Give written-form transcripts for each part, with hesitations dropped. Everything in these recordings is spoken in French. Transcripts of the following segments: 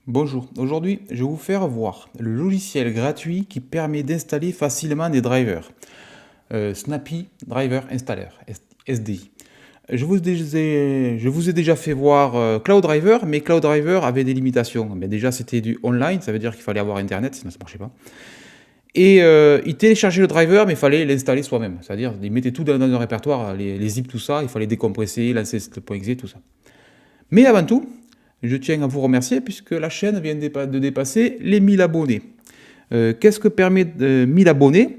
Bonjour, aujourd'hui je vais vous faire voir le logiciel gratuit qui permet d'installer facilement des drivers. Snappy Driver Installer, SDI. Je vous ai déjà fait voir Cloud Driver, mais Cloud Driver avait des limitations. Mais déjà c'était du online, ça veut dire qu'il fallait avoir internet, sinon ça ne marchait pas. Et il téléchargeait le driver, mais il fallait l'installer soi-même. C'est-à-dire il mettait tout dans un répertoire, les zips, tout ça, il fallait décompresser, lancer le .exe, tout ça. Mais avant tout, je tiens à vous remercier puisque la chaîne vient de dépasser les 1000 abonnés. Qu'est-ce que permet 1000 abonnés?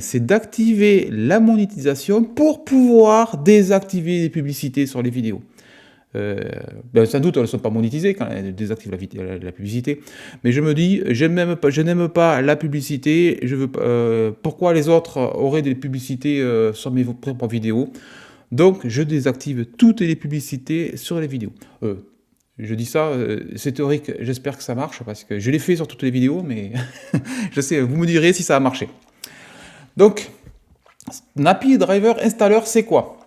C'est d'activer la monétisation pour pouvoir désactiver les publicités sur les vidéos. Sans doute elles ne sont pas monétisées quand elles désactivent la publicité, mais je me dis, je n'aime pas la publicité, pourquoi les autres auraient des publicités sur mes propres vidéos? Donc je désactive toutes les publicités sur les vidéos. Je dis ça, c'est théorique, j'espère que ça marche, parce que je l'ai fait sur toutes les vidéos, mais je sais, vous me direz si ça a marché. Donc, Snappy Driver Installer, c'est quoi?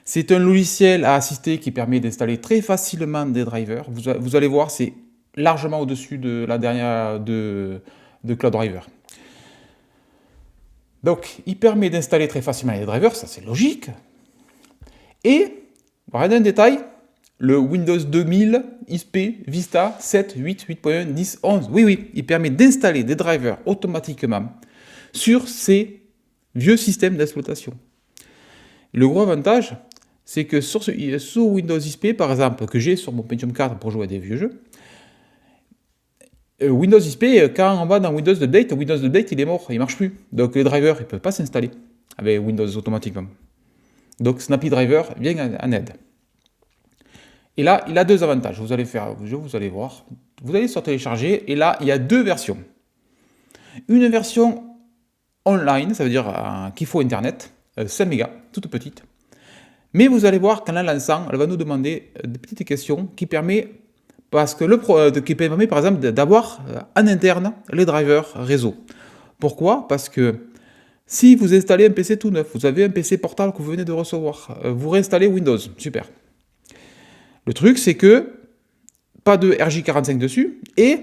C'est un logiciel à assister qui permet d'installer très facilement des drivers. Vous allez voir, c'est largement au-dessus de la dernière de Cloud Driver. Donc, il permet d'installer très facilement les drivers, ça c'est logique. Et, regardez un détail, le Windows 2000 XP Vista 7, 8, 8.1, 10, 11. Oui, il permet d'installer des drivers automatiquement sur ces vieux systèmes d'exploitation. Le gros avantage, c'est que sur Windows XP, par exemple, que j'ai sur mon Pentium 4 pour jouer à des vieux jeux, Windows XP, quand on va dans Windows Update il est mort, il ne marche plus. Donc les drivers, ils ne peuvent pas s'installer avec Windows automatiquement. Donc Snappy Driver vient en aide. Et là, il a deux avantages. Vous allez voir. Vous allez sur télécharger, et là, il y a deux versions. Une version online, ça veut dire qu'il faut Internet, 5 mégas, toute petite. Mais vous allez voir qu'en la lançant, elle va nous demander des petites questions qui permet par exemple d'avoir en interne les drivers réseau. Pourquoi? Parce que si vous installez un PC tout neuf, vous avez un PC portable que vous venez de recevoir, vous réinstallez Windows, super. Le truc, c'est que pas de RJ45 dessus et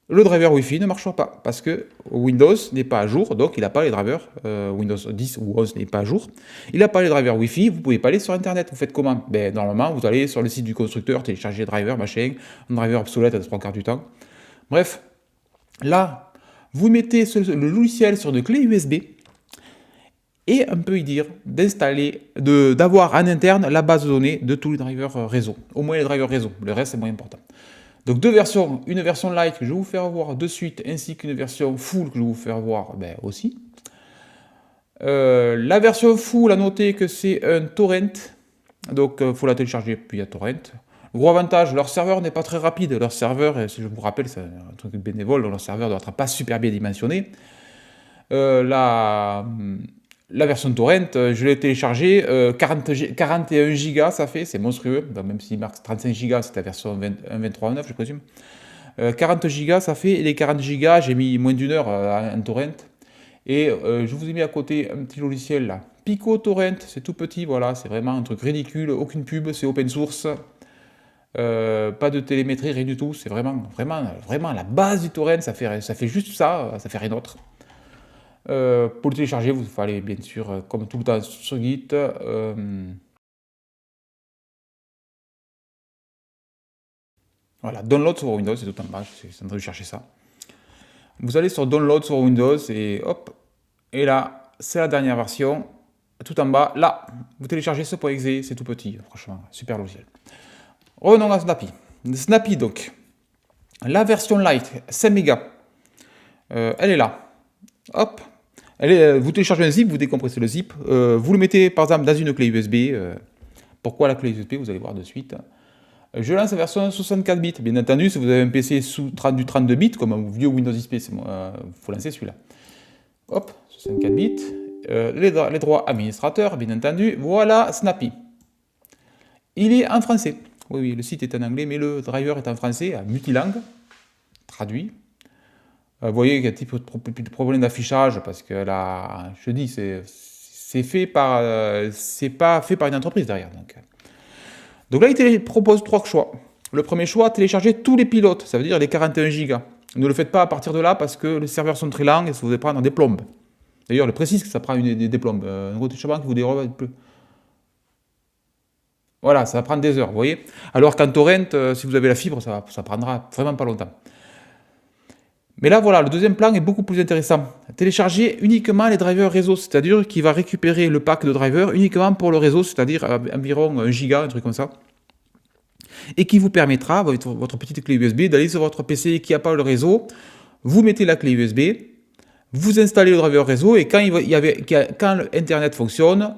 le driver Wi-Fi ne marchera pas parce que Windows n'est pas à jour, donc il n'a pas les drivers. Windows 10 ou 11 n'est pas à jour. Il n'a pas les drivers Wi-Fi, vous ne pouvez pas aller sur Internet. Vous faites comment? Normalement, vous allez sur le site du constructeur, télécharger les drivers, machin, un driver obsolète à 3/4 du temps. Bref, là, vous mettez le logiciel sur une clé USB et on peut y dire d'avoir en interne la base de données de tous les drivers réseau. Au moins les drivers réseau, le reste c'est moins important. Donc deux versions, une version light que je vais vous faire voir de suite, ainsi qu'une version full que je vais vous faire voir aussi. La version full, à noter que c'est un torrent, donc il faut la télécharger puis à torrent. Gros avantage, leur serveur n'est pas très rapide, leur serveur, si je vous rappelle, c'est un truc bénévole, leur serveur ne doit être pas super bien dimensionné. La version torrent, je l'ai téléchargée, 41 Go ça fait, c'est monstrueux, même s'il marque 35 Go, c'est la version 1.23.9 je présume. 40 Go ça fait, et les 40 Go, j'ai mis moins d'une heure en torrent. Et je vous ai mis à côté un petit logiciel là, Pico Torrent, c'est tout petit, voilà, c'est vraiment un truc ridicule, aucune pub, c'est open source. Pas de télémétrie, rien du tout, c'est vraiment la base du torrent, ça fait juste ça fait rien d'autre. Pour le télécharger, vous allez bien sûr, comme tout le temps sur Git, voilà, download sur Windows, c'est tout en bas, je suis en train de chercher ça. Vous allez sur download sur Windows et hop, et là, c'est la dernière version, tout en bas, là, vous téléchargez ce .exe, c'est tout petit, franchement, super logiciel. Revenons à Snappy. Snappy donc, la version light, 5 mégas, elle est là, hop. Vous téléchargez un zip, vous décompressez le zip, vous le mettez par exemple dans une clé USB. Pourquoi la clé USB? Vous allez voir de suite. Je lance la version 64 bits. Bien entendu, si vous avez un PC du 32 bits, comme un vieux Windows XP, il faut lancer celui-là. Hop, 64 bits. Les droits administrateurs, bien entendu. Voilà, Snappy. Il est en français. Oui, le site est en anglais, mais le driver est en français, à multilangue, traduit. Vous voyez qu'il y a un petit peu de problème d'affichage parce que là, je dis, c'est pas fait par une entreprise derrière. Donc là, il te propose trois choix. Le premier choix, télécharger tous les pilotes, ça veut dire les 41 Go. Ne le faites pas à partir de là parce que les serveurs sont très lents et ça vous allez prendre des plombes. D'ailleurs, je précise que ça prend des plombes. Un gros téléchargement qui vous dérobe un peu. Voilà, ça va prendre des heures, vous voyez. Alors qu'en torrent, si vous avez la fibre, ça prendra vraiment pas longtemps. Mais là, voilà, le deuxième plan est beaucoup plus intéressant. Télécharger uniquement les drivers réseau, c'est-à-dire qu'il va récupérer le pack de drivers uniquement pour le réseau, c'est-à-dire environ 1 giga, un truc comme ça. Et qui vous permettra, avec votre petite clé USB, d'aller sur votre PC qui n'a pas le réseau, vous mettez la clé USB, vous installez le driver réseau, et quand Internet fonctionne,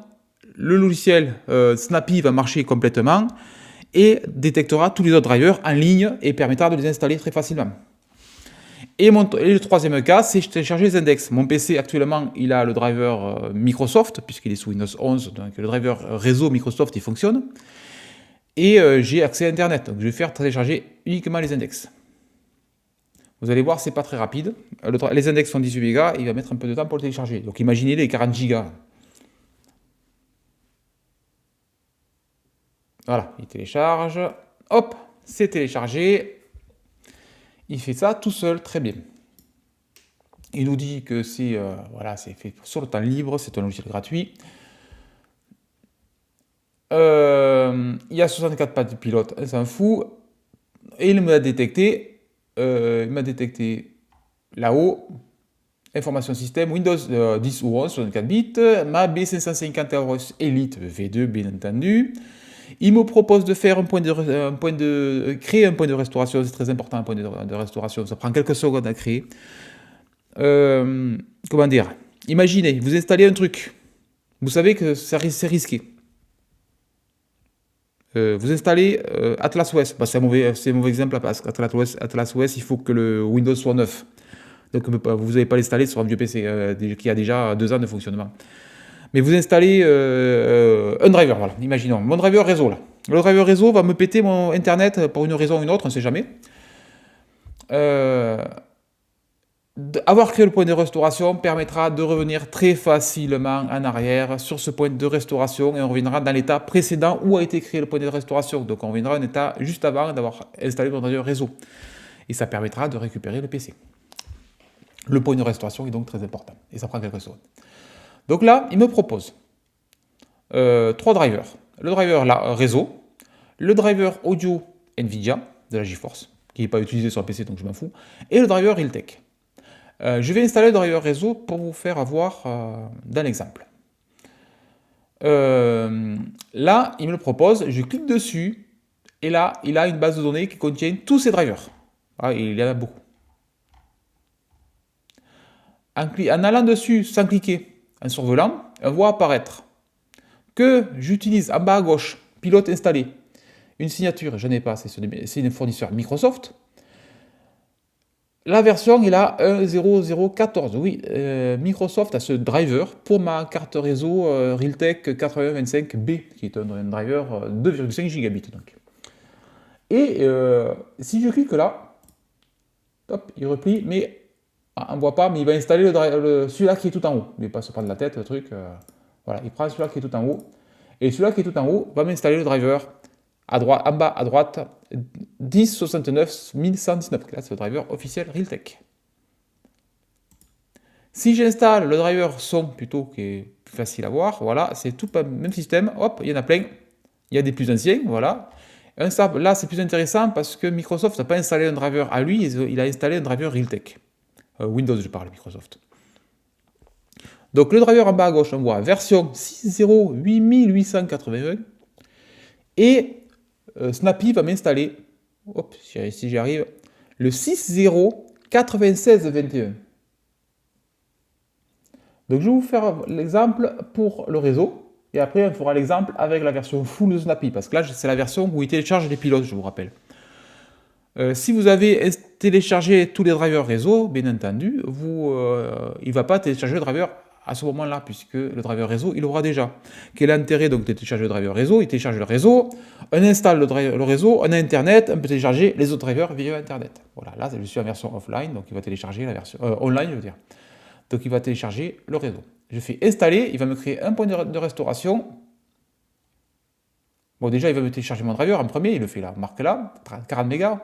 le logiciel Snappy va marcher complètement et détectera tous les autres drivers en ligne et permettra de les installer très facilement. Et le troisième cas, c'est télécharger les index. Mon PC actuellement, il a le driver Microsoft, puisqu'il est sous Windows 11, donc le driver réseau Microsoft, il fonctionne. Et j'ai accès à Internet, donc je vais faire télécharger uniquement les index. Vous allez voir, c'est pas très rapide. Les index sont 18 Go, il va mettre un peu de temps pour le télécharger. Donc imaginez les 40 Go. Voilà, il télécharge. Hop, c'est téléchargé. Il fait ça tout seul, très bien. Il nous dit que c'est voilà, c'est fait sur le temps libre, c'est un logiciel gratuit. Il y a 64 pattes de pilote, on s'en fout. Et il m'a détecté là-haut, information système, Windows 10 ou 11, 64 bits, ma B550 Elite V2 bien entendu. Il me propose de faire créer un point de restauration, c'est très important un point de restauration, ça prend quelques secondes à créer. Comment dire, imaginez, vous installez un truc, vous savez que c'est risqué. Vous installez Atlas OS, c'est un mauvais exemple parce qu'Atlas OS, il faut que le Windows soit neuf. Donc vous n'allez pas l'installer sur un vieux PC qui a déjà 2 ans de fonctionnement. Mais vous installez un driver, voilà, imaginons, mon driver réseau là. Le driver réseau va me péter mon internet pour une raison ou une autre, on ne sait jamais. Avoir créé le point de restauration permettra de revenir très facilement en arrière sur ce point de restauration et on reviendra dans l'état précédent où a été créé le point de restauration. Donc on reviendra en état juste avant d'avoir installé mon driver réseau. Et ça permettra de récupérer le PC. Le point de restauration est donc très important et ça prend quelques secondes. Donc là, il me propose 3 drivers. Le driver là, réseau, le driver audio NVIDIA de la GeForce, qui n'est pas utilisé sur le PC donc je m'en fous, et le driver Realtek. Je vais installer le driver réseau pour vous faire voir dans l'exemple. Là, il me le propose, je clique dessus, et là, il a une base de données qui contient tous ces drivers. Ah, il y en a beaucoup. En allant dessus sans cliquer, en survolant, on voit apparaître que j'utilise en bas à gauche, pilote installé, une signature, je n'ai pas, c'est une fournisseur Microsoft. La version est là 1.0.0.14. Oui, Microsoft a ce driver pour ma carte réseau Realtek 8025B, qui est un driver 2,5 gigabits. Donc. Et si je clique là, hop, il replie, mais on ne voit pas, mais il va installer celui-là qui est tout en haut. Il ne va pas se prendre la tête, le truc. Voilà, il prend celui-là qui est tout en haut. Et celui-là qui est tout en haut va m'installer le driver en bas à droite, 10.69.1119. Là, c'est le driver officiel Realtek. Si j'installe le driver son plutôt, qui est plus facile à voir, voilà, c'est tout le même système. Hop, il y en a plein. Il y a des plus anciens, voilà. Là, c'est plus intéressant parce que Microsoft n'a pas installé un driver à lui, il a installé un driver Realtek. Windows, je parle, Microsoft. Donc, le driver en bas à gauche, on voit version 6.0.8881. Et Snappy va m'installer, hop, si j'y arrive, le 6.0.96.21. Donc je vais vous faire l'exemple pour le réseau, et après on fera l'exemple avec la version full de Snappy, parce que là c'est la version où il télécharge les pilotes, je vous rappelle. Si vous avez téléchargé tous les drivers réseau, bien entendu, il ne va pas télécharger le driver à ce moment-là, puisque le driver réseau, il aura déjà. Quel est l'intérêt donc de télécharger le driver réseau? Il télécharge le réseau, on installe le réseau, on a Internet, on peut télécharger les autres drivers via Internet. Voilà, là je suis en version offline, donc il va télécharger la version online, je veux dire. Donc il va télécharger le réseau. Je fais installer, il va me créer un point de restauration. Bon, déjà, il va me télécharger mon driver en premier, il le fait là, marque là, 40 mégas.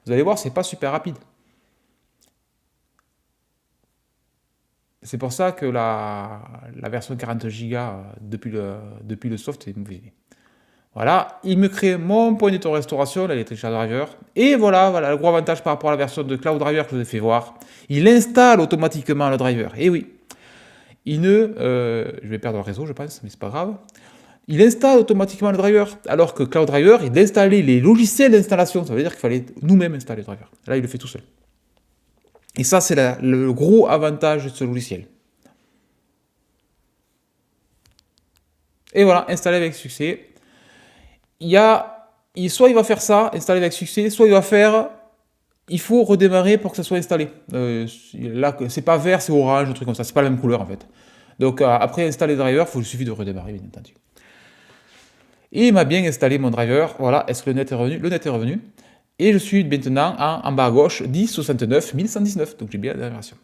Vous allez voir, c'est pas super rapide. C'est pour ça que la version 40 Go depuis le soft est mauvaise. Voilà, il me crée mon point de restauration, là, il est téléchargé driver. Et voilà, le gros avantage par rapport à la version de Cloud Driver que je vous ai fait voir. Il installe automatiquement le driver. Et oui, je vais perdre le réseau, je pense, mais c'est pas grave. Il installe automatiquement le driver. Alors que Cloud Driver, il installait les logiciels d'installation. Ça veut dire qu'il fallait nous-mêmes installer le driver. Là, il le fait tout seul. Et ça, c'est le gros avantage de ce logiciel. Et voilà, installé avec succès. Soit il va faire ça, installer avec succès, soit il faut redémarrer pour que ça soit installé. Là, c'est pas vert, c'est orange, un truc comme ça, c'est pas la même couleur en fait. Donc après installer le driver, il suffit de redémarrer, bien entendu. Et il m'a bien installé mon driver, voilà, est-ce que le net est revenu? Le net est revenu. Et je suis maintenant en bas à gauche, 10.69.1119, donc j'ai bien la dernière version.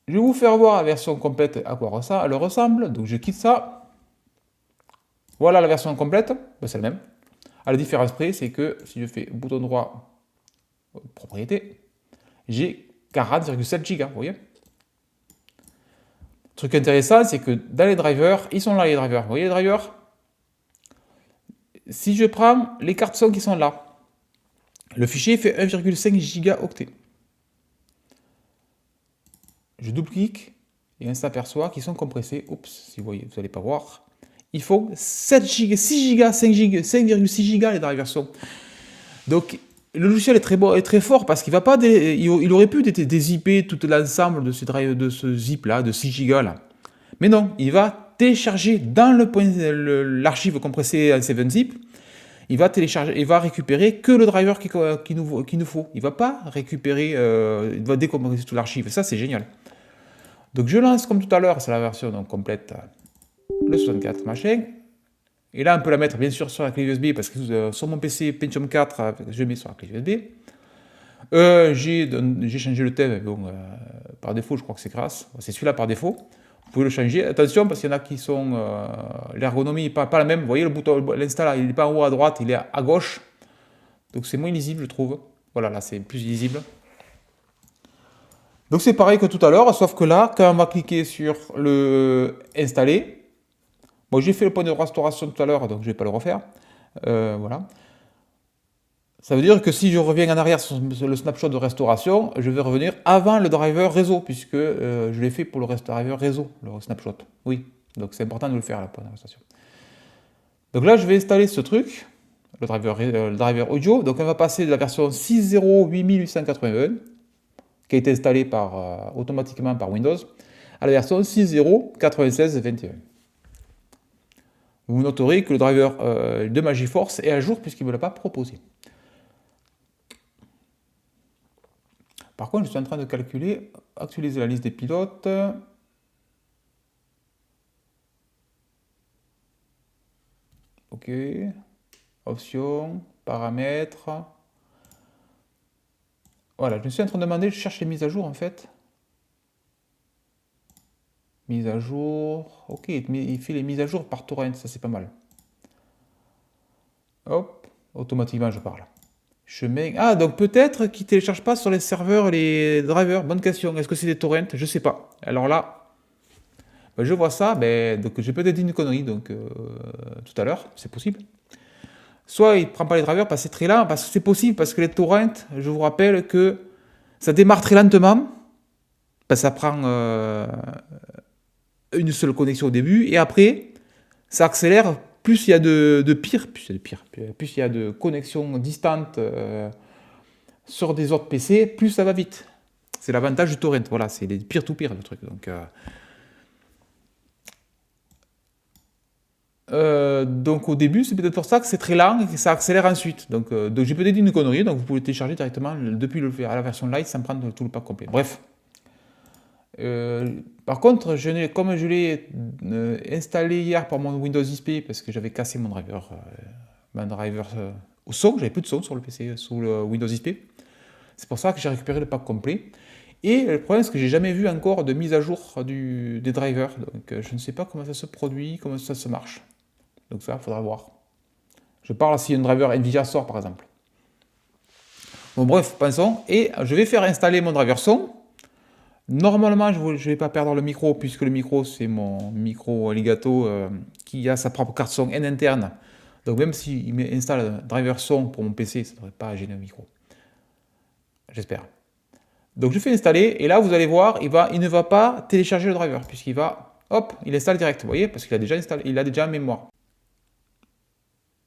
Je vais vous faire voir la version complète à quoi elle ressemble, donc je quitte ça. Voilà la version complète, ben, c'est la même. À la différence près, c'est que si je fais bouton droit, propriété, j'ai 40,7 Go, vous voyez. Le truc intéressant, c'est que dans les drivers, ils sont là les drivers. Vous voyez les drivers? Si je prends les cartes son qui sont là, le fichier fait 1,5 gigaoctets. Je double-clique et on s'aperçoit qu'ils sont compressés. Oups, si vous voyez, vous n'allez pas voir. Ils font 7 Go, 6 Go, 5,6 Go les drivers sont. Donc le logiciel est très bon, est très fort parce qu'il va pas, il aurait pu dézipper tout l'ensemble de ce zip là, de 6 Go là. Mais non, il va télécharger dans l'archive compressée en 7-zip. Il va télécharger, il va récupérer que le driver qu'il nous faut. Il va pas récupérer, il va décompresser toute l'archive. Ça c'est génial. Donc je lance comme tout à l'heure, c'est la version donc, complète, le 64 machin. Et là, on peut la mettre bien sûr sur la clé USB parce que sur mon PC Pentium 4, je mets sur la clé USB. J'ai changé le thème, bon, par défaut, je crois que c'est grâce. C'est celui-là par défaut. Vous pouvez le changer. Attention parce qu'il y en a qui sont. L'ergonomie n'est pas la même. Vous voyez, le bouton, l'install, il n'est pas en haut à droite, il est à gauche. Donc c'est moins lisible, je trouve. Voilà, là, c'est plus lisible. Donc c'est pareil que tout à l'heure, sauf que là, quand on va cliquer sur le installer, bon, j'ai fait le point de restauration tout à l'heure, donc je ne vais pas le refaire. Voilà. Ça veut dire que si je reviens en arrière sur le snapshot de restauration, je vais revenir avant le driver réseau, puisque je l'ai fait pour le driver réseau, le snapshot. Oui, donc c'est important de le faire, le point de restauration. Donc là, je vais installer ce truc, le driver audio. Donc on va passer de la version 6.0.8881, qui a été installée automatiquement par Windows, à la version 6.0.96.21. Vous noterez que le driver de Magiforce est à jour puisqu'il ne me l'a pas proposé. Par contre, je suis en train de calculer, actualiser la liste des pilotes. Ok. Options, paramètres. Voilà, je suis en train de demander, je cherche les mises à jour en fait. Mise à jour. Ok, il fait les mises à jour par torrent, ça c'est pas mal. Hop, automatiquement je parle. Ah, donc peut-être qu'ils ne téléchargent pas sur les serveurs les drivers. Bonne question. Est-ce que c'est des torrents? Je ne sais pas. Alors là, ben, je vois ça. Ben, donc j'ai peut-être dit une connerie donc, tout à l'heure. C'est possible. Soit il ne prend pas les drivers parce que c'est très lent. Parce que c'est possible. Parce que les torrents, je vous rappelle que ça démarre très lentement. Ben, ça prend une seule connexion au début. Et après, ça accélère. Plus il y a plus il y a de connexions distantes sur des autres PC, plus ça va vite. C'est l'avantage du torrent. Voilà, c'est les peer-to-peer le truc. Donc au début, c'est peut-être pour ça que c'est très lent et que ça accélère ensuite. Donc j'ai peut-être dit une connerie, donc vous pouvez télécharger directement depuis à la version light sans prendre tout le pack complet. Bref. Par contre, comme je l'ai installé hier par mon Windows XP parce que j'avais cassé mon driver au son, j'avais plus de son sur le PC, sous le Windows XP. C'est pour ça que j'ai récupéré le pack complet. Et le problème, c'est que j'ai jamais vu encore de mise à jour des drivers. Donc je ne sais pas comment ça se produit, comment ça se marche. Donc ça, il faudra voir. Je parle si un driver Nvidia sort, par exemple. Bon, bref, pensons. Et je vais faire installer mon driver son. Normalement, je ne vais pas perdre le micro, puisque le micro, c'est mon micro Elgato qui a sa propre carte son en interne. Donc même s'il m'installe un driver son pour mon PC, ça ne devrait pas gêner le micro. J'espère. Donc je fais installer, et là, vous allez voir, il ne va pas télécharger le driver, puisqu'il va, hop, il installe direct, vous voyez, parce qu'il a déjà installé, il a déjà en mémoire.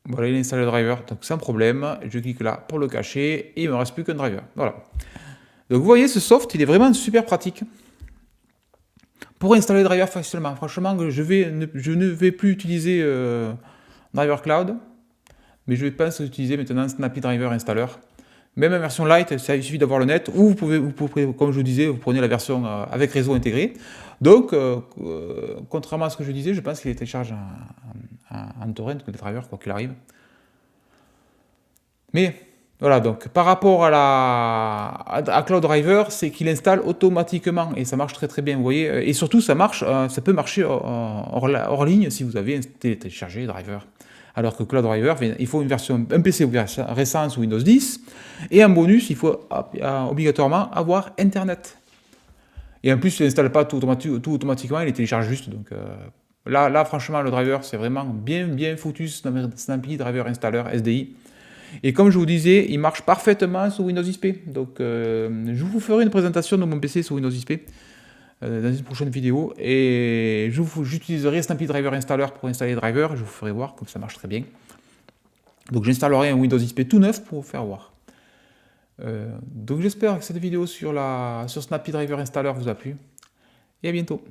Voilà, il installe le driver, donc sans problème. Je clique là pour le cacher, et il ne me reste plus qu'un driver. Voilà. Donc vous voyez, ce soft, il est vraiment super pratique pour installer le driver facilement. Franchement, je ne vais plus utiliser Driver Cloud, mais je vais penser utiliser maintenant Snappy Driver Installer. Même en version light, il suffit d'avoir le net, ou vous pouvez, comme je vous disais, vous prenez la version avec réseau intégré. Donc, contrairement à ce que je disais, je pense qu'il télécharge en torrent, que les drivers, quoi qu'il arrive. Mais voilà, donc par rapport à Cloud Driver, c'est qu'il installe automatiquement et ça marche très très bien, vous voyez. Et surtout, ça peut marcher hors ligne si vous avez téléchargé Driver. Alors que Cloud Driver, il faut un PC récent sous Windows 10, et en bonus, il faut obligatoirement avoir Internet. Et en plus, il n'installe pas tout automatiquement, il les télécharge juste. Donc là, franchement, le driver, c'est vraiment bien foutu, Snappy Driver Installer SDI. Et comme je vous disais, il marche parfaitement sous Windows XP. Donc je vous ferai une présentation de mon PC sous Windows XP dans une prochaine vidéo. Et j'utiliserai Snappy Driver Installer pour installer les drivers. Je vous ferai voir comme ça marche très bien. Donc j'installerai un Windows XP tout neuf pour vous faire voir. Donc j'espère que cette vidéo sur Snappy Driver Installer vous a plu. Et à bientôt.